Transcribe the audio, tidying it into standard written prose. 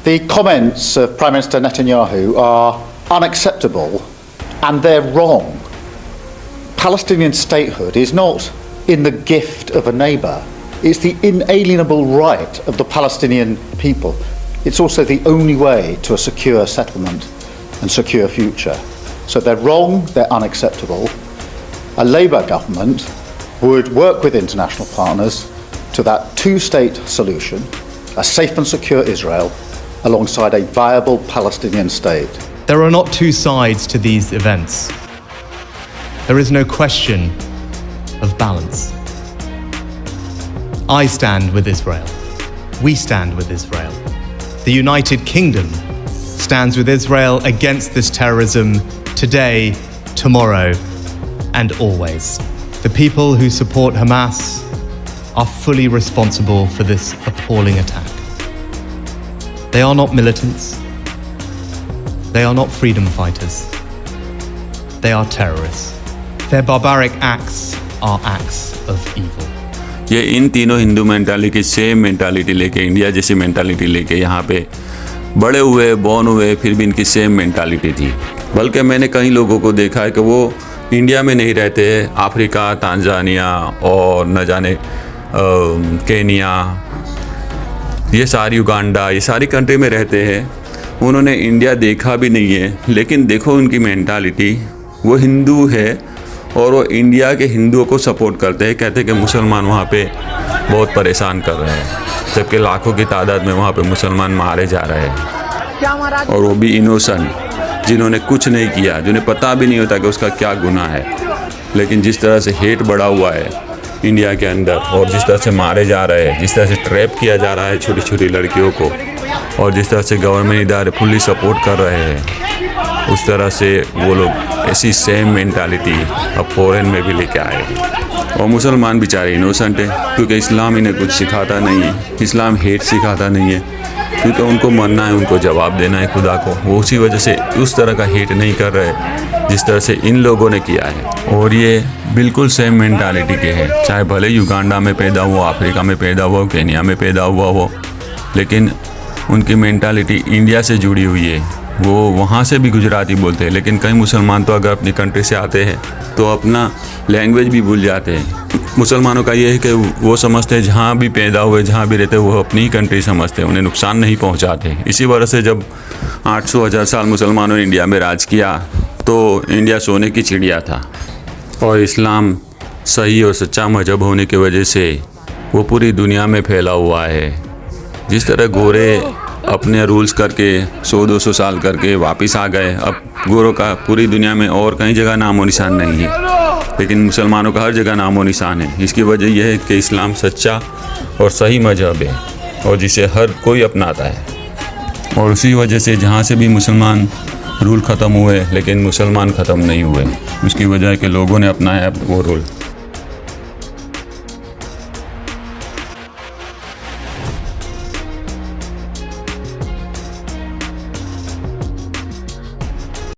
The comments of Prime Minister Netanyahu are unacceptable and they're wrong. Palestinian statehood is not in the gift of a neighbour. It's the inalienable right of the Palestinian people. It's also the only way to a secure settlement and secure future. So they're wrong, they're unacceptable. A Labour government would work with international partners to that two-state solution, a safe and secure Israel, alongside a viable Palestinian state. There are not two sides to these events. There is no question of balance. I stand with Israel. We stand with Israel. The United Kingdom stands with Israel against this terrorism today, tomorrow, and always. The people who support Hamas are fully responsible for this appalling attack. They are not militants. They are not freedom fighters. They are terrorists. Their barbaric acts are acts of evil. ये इन तीनों Hindu mentality same mentality लेके, India जैसी mentality लेके यहाँ पे बड़े हुए, born हुए, फिर भी इनकी सेम मेंटालिटी थी। बल्कि मैंने कई लोगों को देखा है कि वो इंडिया में नहीं रहते, अफ्रीका, तांजानिया और न जाने केनिया, ये सारी युगांडा, ये सारी कंट्री में रहते हैं। उन्होंने इंडिया देखा भी नहीं है, लेकिन देखो उनकी मेंटालिटी, वो हिंदू है और वो इंडिया के हिंदुओं को सपोर्ट करते हैं। कहते हैं कि मुसलमान वहाँ पे बहुत परेशान कर रहे हैं, जबकि लाखों की तादाद में वहाँ पे मुसलमान मारे जा रहे हैं, और वो भी इनोसेंट, जिन्होंने कुछ नहीं किया, जिन्हें पता भी नहीं होता कि उसका क्या गुनाह है। लेकिन जिस तरह से हेट बढ़ा हुआ है इंडिया के अंदर, और जिस तरह से मारे जा रहे हैं, जिस तरह से ट्रैप किया जा रहा है छोटी छोटी लड़कियों को, और जिस तरह से गवर्नमेंट इदारे फुल्ली सपोर्ट कर रहे हैं, उस तरह से वो लोग ऐसी सेम मेंटालिटी अब फॉरेन में भी लेके आए। और मुसलमान बेचारे इनोसेंट है, क्योंकि इस्लाम इन्हें कुछ सिखाता नहीं है, इस्लाम हेट सिखाता नहीं है, क्योंकि उनको मरना है, उनको जवाब देना है खुदा को। वो उसी वजह से उस तरह का हेट नहीं कर रहे जिस तरह से इन लोगों ने किया है। और ये बिल्कुल सेम मेंटालिटी के हैं, चाहे भले युगांडा में पैदा हुआ, अफ्रीका में पैदा हुआ, केनिया में पैदा हुआ हो, लेकिन उनकी मेंटालिटी इंडिया से जुड़ी हुई है। वो वहाँ से भी गुजराती बोलते हैं, लेकिन कई मुसलमान तो अगर अपनी कंट्री से आते हैं तो अपना लैंग्वेज भी भूल जाते हैं। मुसलमानों का ये है कि वो समझते हैं जहाँ भी पैदा हुए, जहाँ भी रहते वो अपनी ही कंट्री समझते हैं, उन्हें नुकसान नहीं पहुँचाते। इसी वजह से जब 800-1000 साल मुसलमानों ने इंडिया में राज किया तो इंडिया सोने की चिड़िया था, और इस्लाम सही और सच्चा मजहब होने की वजह से वो पूरी दुनिया में फैला हुआ है। जिस तरह गोरे अपने रूल्स करके 100-200 साल करके वापस आ गए, अब गोरों का पूरी दुनिया में और कहीं जगह नामो निशान नहीं है, लेकिन मुसलमानों का हर जगह नामो निशान है। इसकी वजह यह है कि इस्लाम सच्चा और सही मजहब है, और जिसे हर कोई अपनाता है। और उसी वजह से जहाँ से भी मुसलमान रूल ख़त्म हुए, लेकिन मुसलमान ख़त्म नहीं हुए। उसकी वजह है कि लोगों ने अपनाया वो रूल।